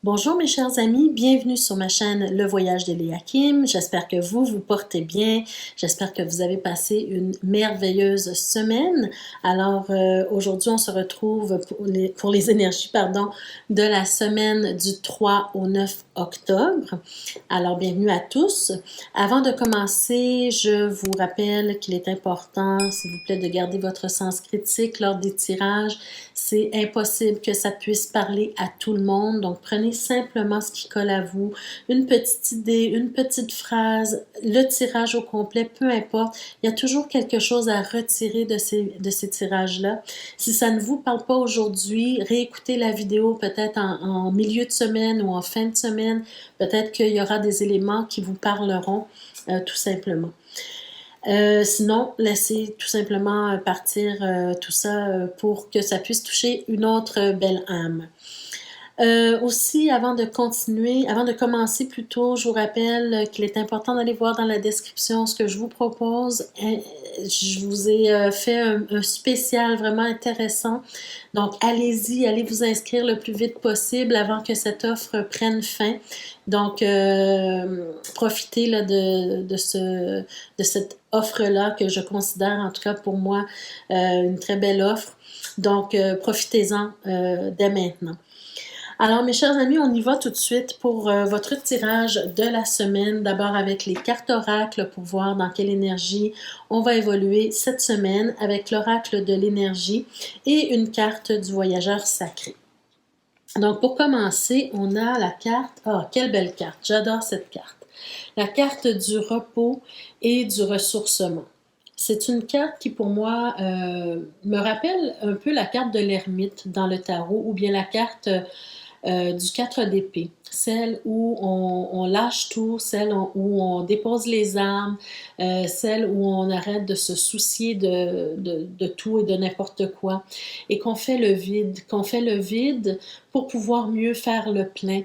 Bonjour mes chers amis, bienvenue sur ma chaîne Le Voyage d'Eliakim. J'espère que vous portez bien, j'espère que vous avez passé une merveilleuse semaine. Alors aujourd'hui on se retrouve pour les énergies de la semaine du 3 au 9 octobre. Alors bienvenue à tous. Avant de commencer, je vous rappelle qu'il est important, s'il vous plaît, de garder votre sens critique lors des tirages. C'est impossible que ça puisse parler à tout le monde, donc prenez simplement ce qui colle à vous, une petite idée, une petite phrase, le tirage au complet, peu importe, il y a toujours quelque chose à retirer de ces tirages-là. Si ça ne vous parle pas aujourd'hui, réécoutez la vidéo peut-être en milieu de semaine ou en fin de semaine, peut-être qu'il y aura des éléments qui vous parleront tout simplement. Sinon, laissez tout simplement partir tout ça pour que ça puisse toucher une autre belle âme. Aussi, avant de commencer plutôt, je vous rappelle qu'il est important d'aller voir dans la description ce que je vous propose. Je vous ai fait un spécial vraiment intéressant. Donc, allez-y, allez vous inscrire le plus vite possible avant que cette offre prenne fin. Donc, profitez là, de cette offre-là que je considère, en tout cas pour moi, une très belle offre. Donc, profitez-en dès maintenant. Alors, mes chers amis, on y va tout de suite pour votre tirage de la semaine. D'abord avec les cartes oracles pour voir dans quelle énergie on va évoluer cette semaine avec l'oracle de l'énergie et une carte du voyageur sacré. Donc, pour commencer, on a la carte... Ah, quelle belle carte! J'adore cette carte. La carte du repos et du ressourcement. C'est une carte qui, pour moi, me rappelle un peu la carte de l'ermite dans le tarot ou bien la carte... du 4 d'épée, celle où on lâche tout, celle où on dépose les armes, celle où on arrête de se soucier de tout et de n'importe quoi, et qu'on fait le vide pour pouvoir mieux faire le plein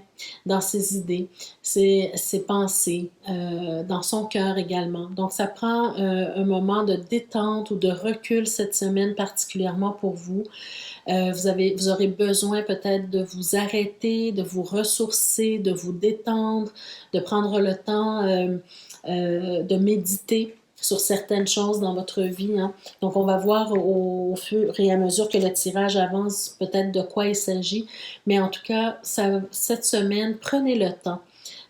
dans ses idées, ses pensées, dans son cœur également. Donc ça prend un moment de détente ou de recul cette semaine particulièrement pour vous. Vous aurez besoin peut-être de vous arrêter, de vous ressourcer, de vous détendre, de prendre le temps de méditer sur certaines choses dans votre vie. Hein. Donc, on va voir au fur et à mesure que le tirage avance peut-être de quoi il s'agit. Mais en tout cas, cette semaine, prenez le temps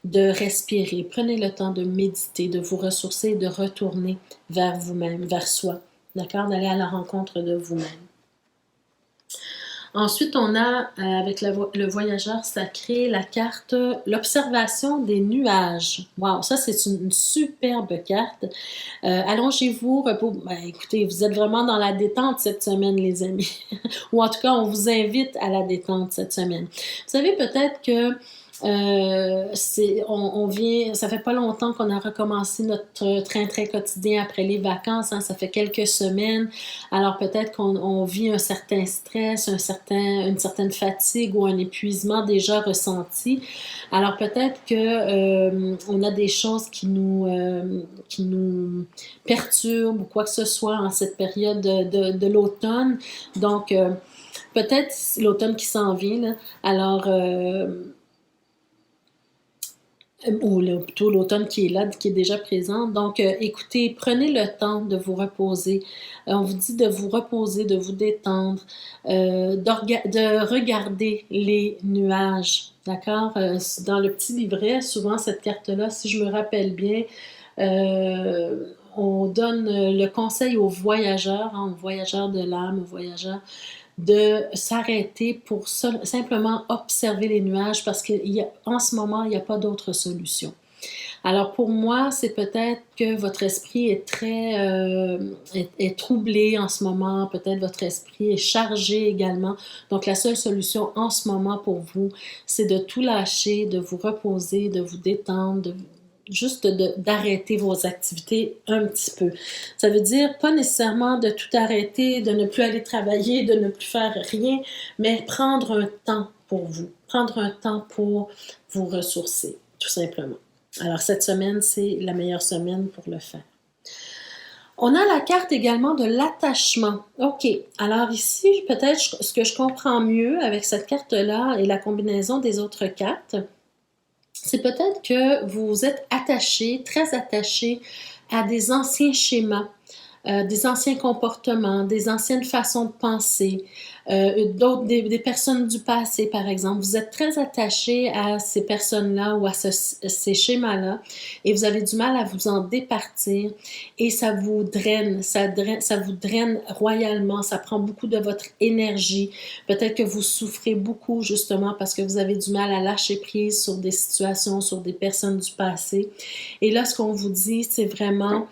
de respirer, prenez le temps de méditer, de vous ressourcer, de retourner vers vous-même, vers soi. D'accord? D'aller à la rencontre de vous-même. Ensuite, on a, avec le voyageur sacré, la carte « L'observation des nuages ». Wow, ça, c'est une superbe carte. Allongez-vous, écoutez, vous êtes vraiment dans la détente cette semaine, les amis. Ou en tout cas, on vous invite à la détente cette semaine. Vous savez peut-être que ça fait pas longtemps qu'on a recommencé notre train-train quotidien après les vacances, hein, ça fait quelques semaines, alors peut-être qu'on vit un certain stress, une certaine fatigue ou un épuisement déjà ressenti, alors peut-être que on a des choses qui nous perturbent ou quoi que ce soit en cette période de l'automne, donc peut-être l'automne qui s'en vient, là, alors ou plutôt l'automne qui est là, qui est déjà présent. Donc, écoutez, prenez le temps de vous reposer. On vous dit de vous reposer, de vous détendre, de regarder les nuages, d'accord? Dans le petit livret, souvent cette carte-là, si je me rappelle bien, on donne le conseil aux voyageurs, hein, aux voyageurs de l'âme, aux voyageurs, de s'arrêter pour simplement observer les nuages parce qu'en ce moment, il n'y a pas d'autre solution. Alors pour moi, c'est peut-être que votre esprit est est troublé en ce moment, peut-être votre esprit est chargé également. Donc la seule solution en ce moment pour vous, c'est de tout lâcher, de vous reposer, de vous détendre, juste d'arrêter vos activités un petit peu. Ça veut dire pas nécessairement de tout arrêter, de ne plus aller travailler, de ne plus faire rien, mais prendre un temps pour vous, prendre un temps pour vous ressourcer, tout simplement. Alors cette semaine, c'est la meilleure semaine pour le faire. On a la carte également de l'attachement. OK. Alors ici, peut-être ce que je comprends mieux avec cette carte-là et la combinaison des autres cartes, c'est peut-être que vous êtes attaché, très attaché à des anciens schémas, des anciens comportements, des anciennes façons de penser, des personnes du passé, par exemple. Vous êtes très attaché à ces personnes-là ou à ces schémas-là et vous avez du mal à vous en départir et ça vous draine, ça vous draine royalement, ça prend beaucoup de votre énergie. Peut-être que vous souffrez beaucoup justement parce que vous avez du mal à lâcher prise sur des situations, sur des personnes du passé. Et là, ce qu'on vous dit, c'est vraiment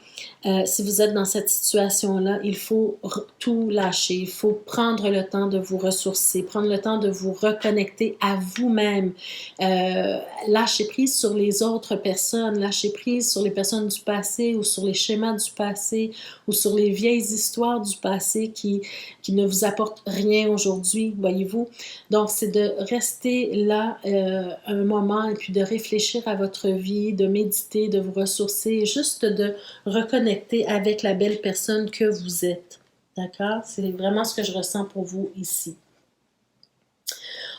si vous êtes dans cette situation-là, il faut tout lâcher. Il faut prendre le temps de vous ressourcer, prendre le temps de vous reconnecter à vous-même. Lâcher prise sur les autres personnes, lâcher prise sur les personnes du passé ou sur les schémas du passé ou sur les vieilles histoires du passé qui ne vous apportent rien aujourd'hui, voyez-vous. Donc, c'est de rester là un moment et puis de réfléchir à votre vie, de méditer, de vous ressourcer, juste de reconnecter avec la belle personne que vous êtes. D'accord? C'est vraiment ce que je ressens pour vous ici.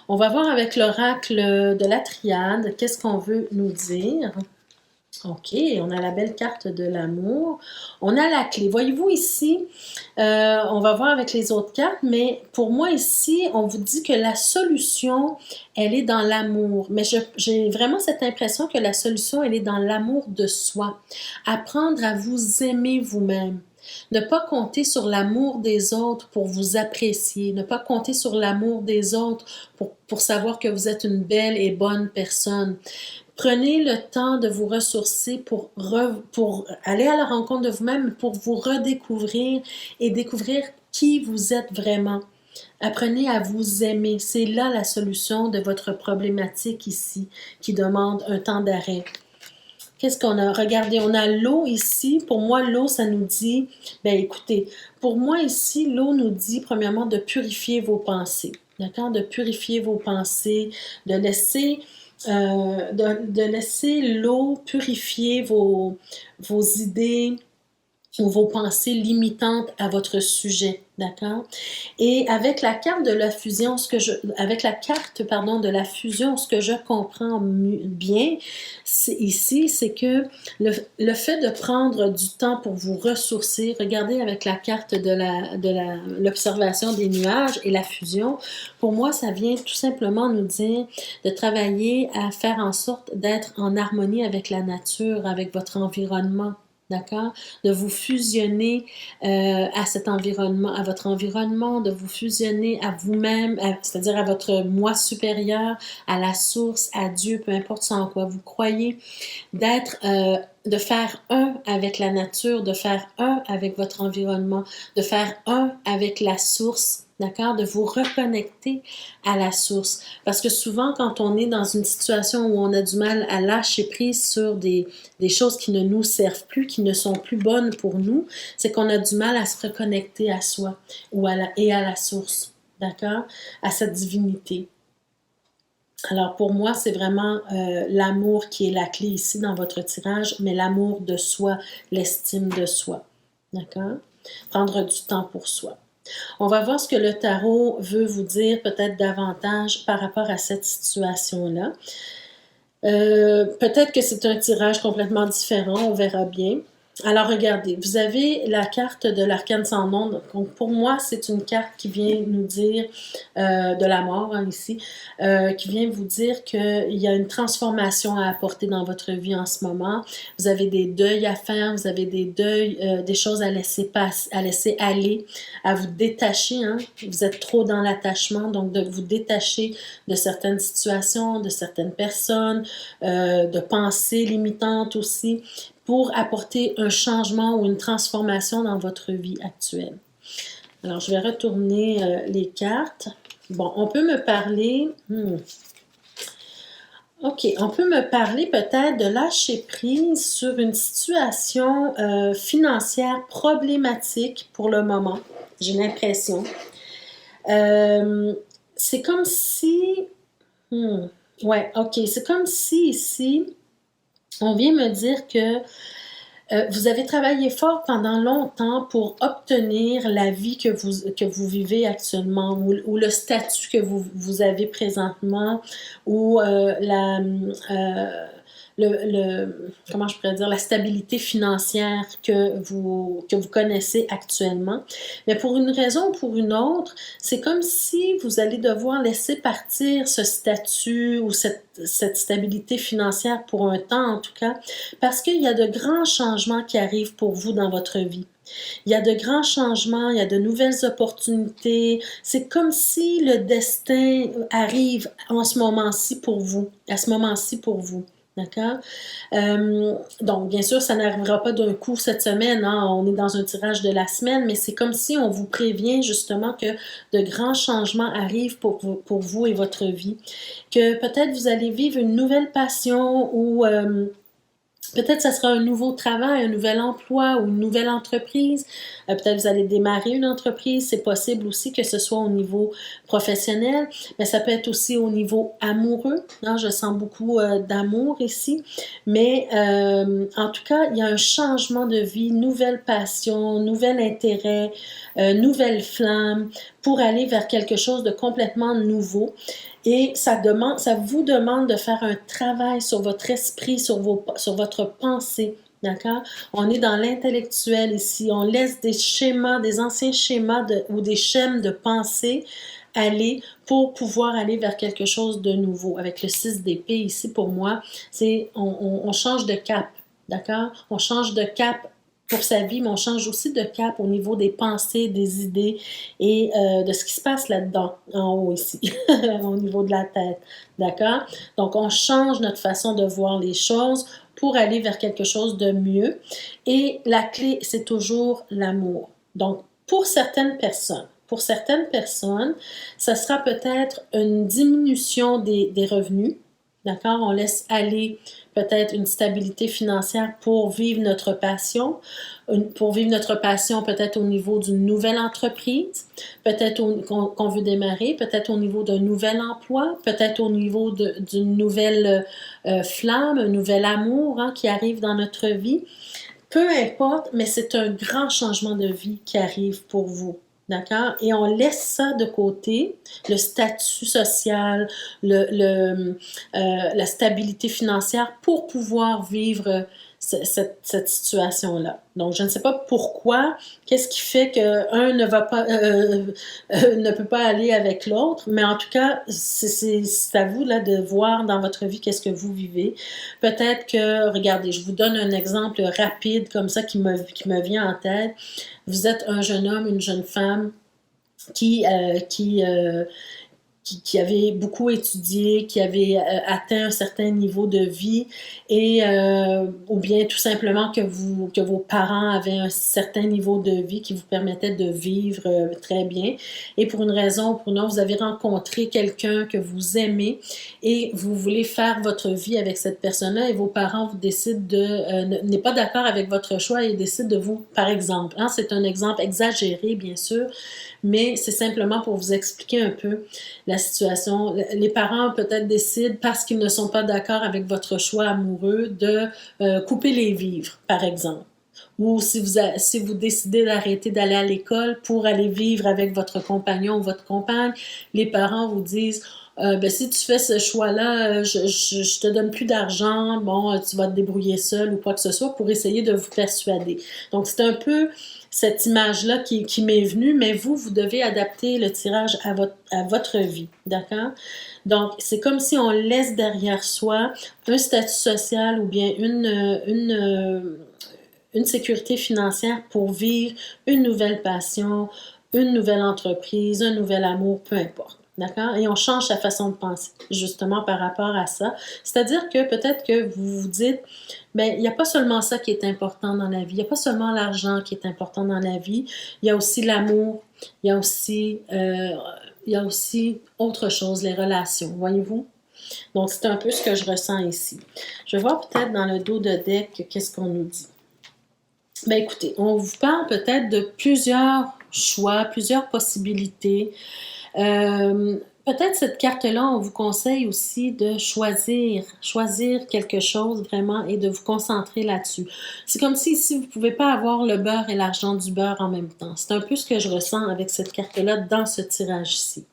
On va voir avec l'oracle de la triade, qu'est-ce qu'on veut nous dire. OK, on a la belle carte de l'amour. On a la clé. Voyez-vous ici, on va voir avec les autres cartes, mais pour moi ici, on vous dit que la solution, elle est dans l'amour. Mais j'ai vraiment cette impression que la solution, elle est dans l'amour de soi. Apprendre à vous aimer vous-même. Ne pas compter sur l'amour des autres pour vous apprécier. Ne pas compter sur l'amour des autres pour savoir que vous êtes une belle et bonne personne. Prenez le temps de vous ressourcer pour aller à la rencontre de vous-même, pour vous redécouvrir et découvrir qui vous êtes vraiment. Apprenez à vous aimer. C'est là la solution de votre problématique ici, qui demande un temps d'arrêt. Qu'est-ce qu'on a? Regardez, on a l'eau ici. Pour moi, l'eau, ça nous dit, écoutez, pour moi ici, l'eau nous dit premièrement de purifier vos pensées. D'accord? De purifier vos pensées, de laisser l'eau purifier vos idées ou vos pensées limitantes à votre sujet, d'accord? Et avec la carte de la fusion, ce que je comprends bien ici, c'est que le fait de prendre du temps pour vous ressourcer, regardez avec la carte de l'observation des nuages et la fusion, pour moi, ça vient tout simplement nous dire de travailler à faire en sorte d'être en harmonie avec la nature, avec votre environnement. D'accord? De vous fusionner à cet environnement, à votre environnement, de vous fusionner à vous-même, c'est-à-dire à votre moi supérieur, à la source, à Dieu, peu importe en quoi vous croyez, de faire un avec la nature, de faire un avec votre environnement, de faire un avec la source. D'accord? De vous reconnecter à la source. Parce que souvent, quand on est dans une situation où on a du mal à lâcher prise sur des choses qui ne nous servent plus, qui ne sont plus bonnes pour nous, c'est qu'on a du mal à se reconnecter à soi et à la source. D'accord? À cette divinité. Alors pour moi, c'est vraiment l'amour qui est la clé ici dans votre tirage, mais l'amour de soi, l'estime de soi. D'accord? Prendre du temps pour soi. On va voir ce que le tarot veut vous dire peut-être davantage par rapport à cette situation-là. Peut-être que c'est un tirage complètement différent, on verra bien. Alors regardez, vous avez la carte de l'arcane sans nom. Donc pour moi, c'est une carte qui vient nous dire de la mort ici, qui vient vous dire qu'il y a une transformation à apporter dans votre vie en ce moment. Vous avez des deuils à faire, vous avez des deuils, des choses à laisser aller, à vous détacher. Hein? Vous êtes trop dans l'attachement, donc de vous détacher de certaines situations, de certaines personnes, de pensées limitantes aussi, pour apporter un changement ou une transformation dans votre vie actuelle. Alors, je vais retourner les cartes. Bon, on peut me parler... OK, on peut me parler peut-être de lâcher prise sur une situation financière problématique pour le moment. J'ai l'impression. C'est comme si... Ouais, OK, c'est comme si ici, on vient me dire que Vous avez travaillé fort pendant longtemps pour obtenir la vie que vous vivez actuellement ou le statut que vous avez présentement ou comment je pourrais dire, la stabilité financière que vous connaissez actuellement. Mais pour une raison ou pour une autre, c'est comme si vous allez devoir laisser partir ce statut ou cette stabilité financière pour un temps en tout cas, parce qu'il y a de grands changements qui arrivent pour vous dans votre vie. Il y a de grands changements, il y a de nouvelles opportunités. C'est comme si le destin arrive en ce moment-ci pour vous, à ce moment-ci pour vous. D'accord? Donc, bien sûr, ça n'arrivera pas d'un coup cette semaine, hein, on est dans un tirage de la semaine, mais c'est comme si on vous prévient justement que de grands changements arrivent pour vous et votre vie. Que peut-être vous allez vivre une nouvelle passion ou peut-être que ce sera un nouveau travail, un nouvel emploi ou une nouvelle entreprise. Peut-être vous allez démarrer une entreprise. C'est possible aussi que ce soit au niveau professionnel, mais ça peut être aussi au niveau amoureux. Hein, je sens beaucoup d'amour ici. Mais en tout cas, il y a un changement de vie, nouvelle passion, nouvel intérêt, nouvelle flamme pour aller vers quelque chose de complètement nouveau. Et ça vous demande de faire un travail sur votre esprit, sur votre pensée. D'accord? On est dans l'intellectuel ici. On laisse des schémas, des anciens schémas ou des schèmes de pensée aller pour pouvoir aller vers quelque chose de nouveau. Avec le 6 d'épée ici, pour moi, c'est on change de cap. D'accord? On change de cap pour sa vie, mais on change aussi de cap au niveau des pensées, des idées et de ce qui se passe là-dedans, en haut ici, au niveau de la tête. D'accord? Donc, on change notre façon de voir les choses pour aller vers quelque chose de mieux. Et la clé, c'est toujours l'amour. Donc, pour certaines personnes, ça sera peut-être une diminution des revenus. D'accord? On laisse aller peut-être une stabilité financière pour vivre notre passion, peut-être au niveau d'une nouvelle entreprise, peut-être qu'on veut démarrer, peut-être au niveau d'un nouvel emploi, peut-être au niveau d'une nouvelle flamme, un nouvel amour hein, qui arrive dans notre vie. Peu importe, mais c'est un grand changement de vie qui arrive pour vous. D'accord? Et on laisse ça de côté, le statut social, la stabilité financière pour pouvoir vivre cette situation-là. Donc, je ne sais pas pourquoi, qu'est-ce qui fait qu'un ne peut pas aller avec l'autre, mais en tout cas, c'est à vous là, de voir dans votre vie qu'est-ce que vous vivez. Peut-être que, regardez, je vous donne un exemple rapide comme ça qui me vient en tête. Vous êtes un jeune homme, une jeune femme qui avait beaucoup étudié, qui avait atteint un certain niveau de vie, et ou bien tout simplement que vos parents avaient un certain niveau de vie qui vous permettait de vivre très bien. Et pour une raison ou pour une autre, vous avez rencontré quelqu'un que vous aimez et vous voulez faire votre vie avec cette personne-là, et vos parents vous décident n'est pas d'accord avec votre choix et décident de vous, par exemple, hein, c'est un exemple exagéré bien sûr, mais c'est simplement pour vous expliquer un peu la situation. Les parents peut-être décident, parce qu'ils ne sont pas d'accord avec votre choix amoureux, de couper les vivres, par exemple. Ou si vous décidez d'arrêter d'aller à l'école pour aller vivre avec votre compagnon ou votre compagne, les parents vous disent si tu fais ce choix-là, je te donne plus d'argent, bon, tu vas te débrouiller seul ou quoi que ce soit pour essayer de vous persuader. Donc, c'est un peu cette image-là qui m'est venue, mais vous devez adapter le tirage à votre vie, d'accord? Donc, c'est comme si on laisse derrière soi un statut social ou bien une sécurité financière pour vivre une nouvelle passion, une nouvelle entreprise, un nouvel amour, peu importe. D'accord? Et on change sa façon de penser, justement, par rapport à ça. C'est-à-dire que peut-être que vous vous dites, ben, il n'y a pas seulement ça qui est important dans la vie, il n'y a pas seulement l'argent qui est important dans la vie, il y a aussi l'amour, il y a aussi autre chose, les relations, voyez-vous? Donc, c'est un peu ce que je ressens ici. Je vais voir peut-être dans le dos de deck, qu'est-ce qu'on nous dit. Ben écoutez, on vous parle peut-être de plusieurs choix, plusieurs possibilités. Peut-être cette carte-là, on vous conseille aussi de choisir quelque chose vraiment et de vous concentrer là-dessus. C'est comme si vous ne pouvez pas avoir le beurre et l'argent du beurre en même temps. C'est un peu ce que je ressens avec cette carte-là dans ce tirage-ci.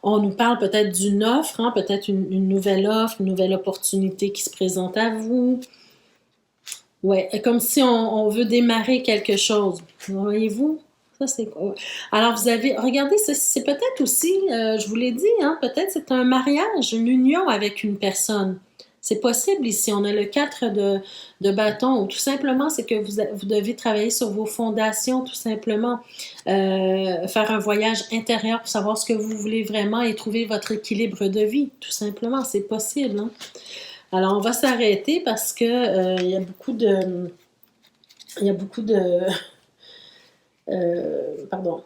On nous parle peut-être d'une offre, hein, peut-être une nouvelle offre, une nouvelle opportunité qui se présente à vous. Ouais, comme si on veut démarrer quelque chose. Voyez-vous? Ça, c'est quoi? Alors, vous avez, regardez, c'est peut-être aussi, je vous l'ai dit, hein, peut-être c'est un mariage, une union avec une personne. C'est possible ici. On a le 4 de bâton. Ou tout simplement, c'est que vous devez travailler sur vos fondations, tout simplement. Faire un voyage intérieur pour savoir ce que vous voulez vraiment et trouver votre équilibre de vie, tout simplement. C'est possible, hein? Alors, on va s'arrêter parce que il y a beaucoup de, il y a beaucoup de, pardon,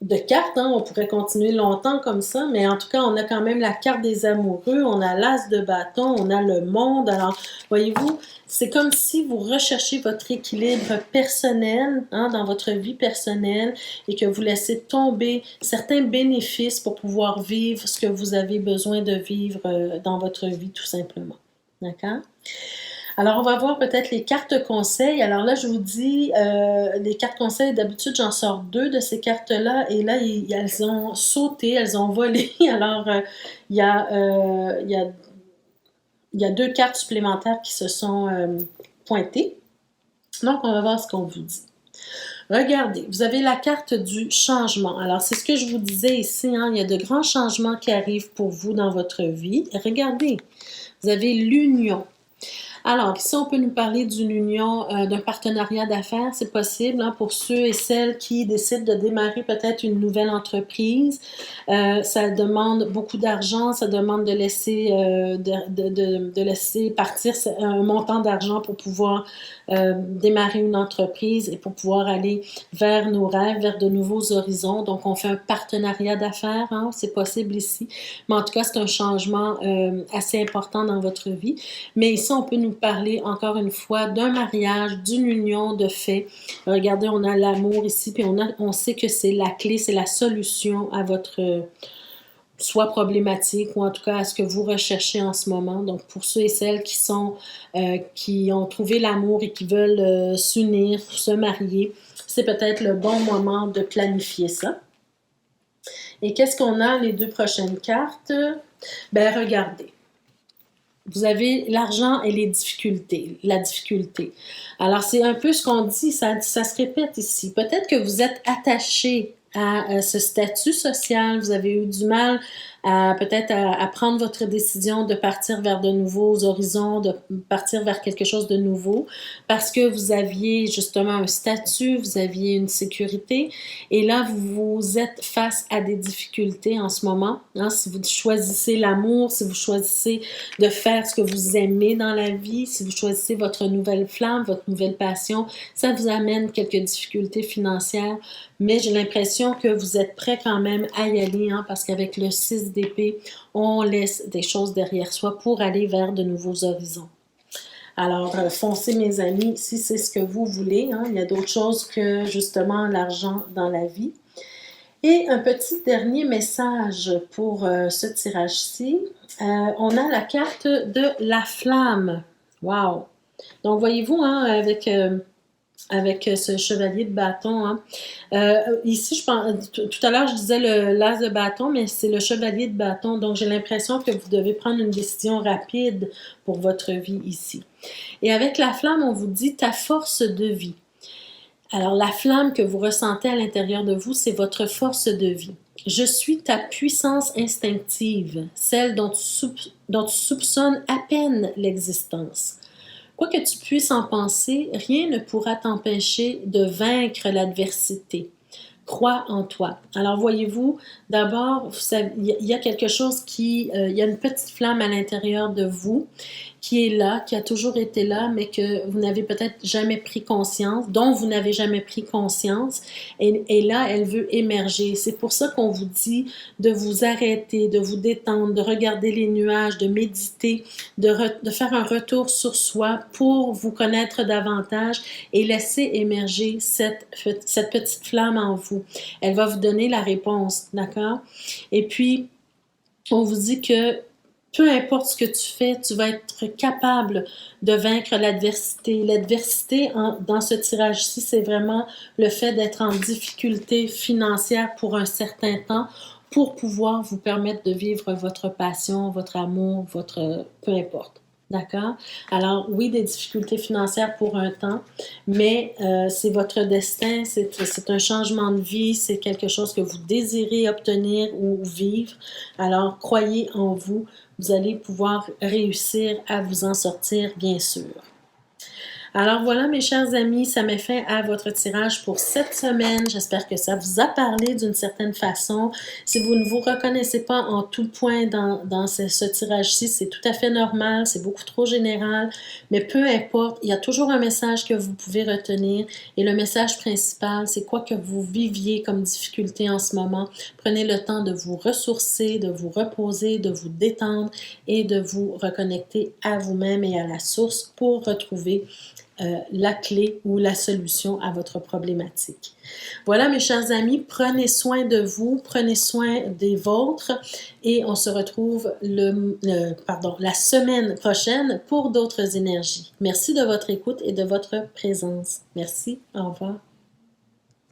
de cartes, hein. On pourrait continuer longtemps comme ça, mais en tout cas, on a quand même la carte des amoureux, on a l'as de bâton, on a le monde. Alors, voyez-vous, c'est comme si vous recherchez votre équilibre personnel, hein, dans votre vie personnelle et que vous laissez tomber certains bénéfices pour pouvoir vivre ce que vous avez besoin de vivre dans votre vie, tout simplement. D'accord? Alors, on va voir peut-être les cartes conseils. Alors là, je vous dis, les cartes conseils, d'habitude, j'en sors 2 de ces cartes-là. Et là, elles ont sauté, elles ont volé. Alors, il y a, il y a 2 cartes supplémentaires qui se sont pointées. Donc, on va voir ce qu'on vous dit. Regardez, vous avez la carte du changement. Alors, c'est ce que je vous disais ici, hein, il y a de grands changements qui arrivent pour vous dans votre vie. Regardez, vous avez l'union. Alors, ici, on peut nous parler d'une union, d'un partenariat d'affaires, c'est possible, hein, pour ceux et celles qui décident de démarrer peut-être une nouvelle entreprise. Ça demande beaucoup d'argent, ça demande de laisser, de laisser partir un montant d'argent pour pouvoir démarrer une entreprise et pour pouvoir aller vers nos rêves, vers de nouveaux horizons. Donc, on fait un partenariat d'affaires, hein, c'est possible ici. Mais en tout cas, c'est un changement assez important dans votre vie. Mais ici, on peut nous parler encore une fois d'un mariage, d'une union de fait. Regardez, on a l'amour ici, puis on sait que c'est la clé, c'est la solution à votre soit problématique ou en tout cas à ce que vous recherchez en ce moment. Donc, pour ceux et celles qui ont trouvé l'amour et qui veulent s'unir, se marier, c'est peut-être le bon moment de planifier ça. Et qu'est-ce qu'on a les 2 prochaines cartes? Ben, regardez. Vous avez l'argent et les difficultés, la difficulté. Alors, c'est un peu ce qu'on dit, ça se répète ici. Peut-être que vous êtes attaché à ce statut social, vous avez eu du mal peut-être à prendre votre décision de partir vers de nouveaux horizons, de partir vers quelque chose de nouveau, parce que vous aviez justement un statut, vous aviez une sécurité, et là, vous êtes face à des difficultés en ce moment. Hein, si vous choisissez l'amour, si vous choisissez de faire ce que vous aimez dans la vie, si vous choisissez votre nouvelle flamme, votre nouvelle passion, ça vous amène quelques difficultés financières, mais j'ai l'impression que vous êtes prêt quand même à y aller, hein, parce qu'avec le 6 d'épée, on laisse des choses derrière soi pour aller vers de nouveaux horizons. Alors, foncez mes amis, si c'est ce que vous voulez, hein, il y a d'autres choses que justement l'argent dans la vie. Et un petit dernier message pour ce tirage-ci. On a la carte de la flamme. Wow! Donc, voyez-vous, hein, avec ce chevalier de bâton. Hein. Ici, je pense, tout à l'heure, je disais l'as de bâton, mais c'est le chevalier de bâton. Donc, j'ai l'impression que vous devez prendre une décision rapide pour votre vie ici. Et avec la flamme, on vous dit ta force de vie. Alors, la flamme que vous ressentez à l'intérieur de vous, c'est votre force de vie. Je suis ta puissance instinctive, celle dont tu soupçonnes à peine l'existence. Quoi que tu puisses en penser, rien ne pourra t'empêcher de vaincre l'adversité. Crois en toi. Alors, voyez-vous, d'abord, il y a quelque chose il y a une petite flamme à l'intérieur de vous qui est là, qui a toujours été là, mais que vous n'avez peut-être jamais pris conscience, dont vous n'avez jamais pris conscience. Et là, elle veut émerger. C'est pour ça qu'on vous dit de vous arrêter, de vous détendre, de regarder les nuages, de méditer, de faire un retour sur soi pour vous connaître davantage et laisser émerger cette petite flamme en vous. Elle va vous donner la réponse, d'accord? Et puis, On vous dit que peu importe ce que tu fais, tu vas être capable de vaincre l'adversité. L'adversité dans ce tirage-ci, c'est vraiment le fait d'être en difficulté financière pour un certain temps pour pouvoir vous permettre de vivre votre passion, votre amour, votre peu importe. D'accord? Alors, oui, des difficultés financières pour un temps, mais c'est votre destin, c'est un changement de vie, c'est quelque chose que vous désirez obtenir ou vivre. Alors, croyez en vous, vous allez pouvoir réussir à vous en sortir, bien sûr. Alors voilà, mes chers amis, ça met fin à votre tirage pour cette semaine. J'espère que ça vous a parlé d'une certaine façon. Si vous ne vous reconnaissez pas en tout point dans ce tirage-ci, c'est tout à fait normal, c'est beaucoup trop général, mais peu importe, il y a toujours un message que vous pouvez retenir et le message principal, c'est quoi que vous viviez comme difficulté en ce moment. Prenez le temps de vous ressourcer, de vous reposer, de vous détendre et de vous reconnecter à vous-même et à la source pour retrouver la clé ou la solution à votre problématique. Voilà, mes chers amis, prenez soin de vous, prenez soin des vôtres et on se retrouve la semaine prochaine pour d'autres énergies. Merci de votre écoute et de votre présence. Merci, au revoir.